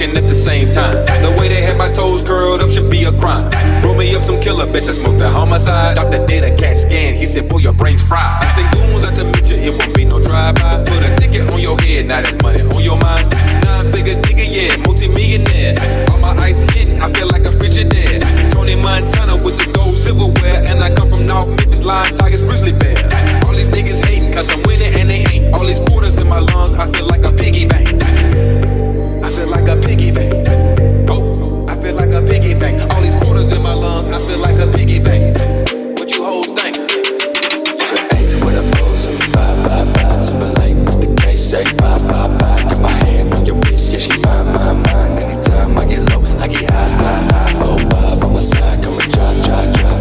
sucking at the same time. The way they had my toes curled up should be a crime. Roll me up some killer, bitch, I smoked the homicide. Doctor did a CAT scan, he said, boy, your brain's fried. I say goons out to meet you, it won't be no drive-by. Put a ticket on your head, now that's money on your mind. 9-figure nigga, yeah, multi-millionaire. All my ice hitting, I feel like a Frigidaire. Tony Montana with the gold silverware. And I come from North Memphis, Lion, Tigers, Grizzly Bears. All these niggas hating, cause I'm winning and they ain't. All these quarters in my lungs, I feel like a piggy bank. I feel like a piggy bank. Oh, I feel like a piggy bank. All these quarters in my lungs, I feel like a piggy bank. What you hoes think? With a pose and bye, Timberlake with the case, say bye. Got my hand on your bitch, yeah, she mine. Anytime I get low, I get high. Oh, vibe on my side, come and drop.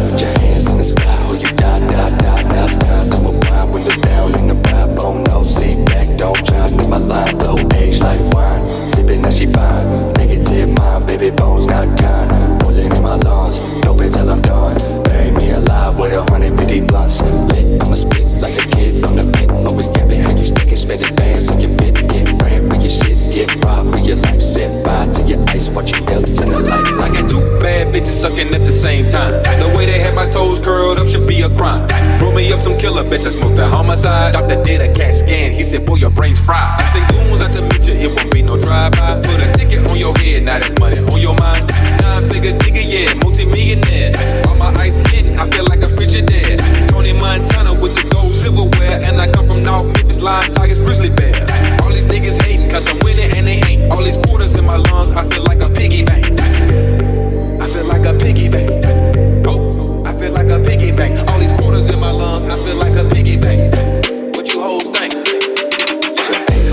Put your hands in the sky, oh, you die. Now it's time to unwind, windows down in the vibe. Oh, no, sit back, don't try, need my line, blow age like wine. Sipping that she fine, negative mind, baby bones not kind. Poison in my lungs, dope until I'm done. Bury me alive with 150 blunts. Lit, I'ma spit like a kid on the pit. Always capping, how you sticking, spending bands on your bit. Get brand, bring your shit, get robbed, bring your life. Set fire to your ice, watch you melt to the light. I got two bad bitches sucking at the same time. The way they had my toes curled up should be a crime. Roll me up some killer, bitch, I smoked the homicide. Doctor did a CAT scan, he said, boy, your brain's fried. I say goons out to meet you, it won't be no drive-by. Put a ticket on your head, now that's money on your mind. 9-figure nigga, yeah, multi-millionaire. All my ice hitting, I feel like a Frigidaire. Tony Montana with the gold silverware. And I come from North Memphis, Lion, Tigers, Grizzly Bears. All these niggas hating, cause I'm winning and they ain't. All these quarters in my lungs, I feel like a piggy bank. I feel like a piggy bank. Oh, I feel like a piggy bank. All these quarters in my lungs, I feel like a piggy bank. What you hoes think?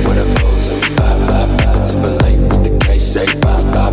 With a pose and bye, Timberlake with the case, say bye.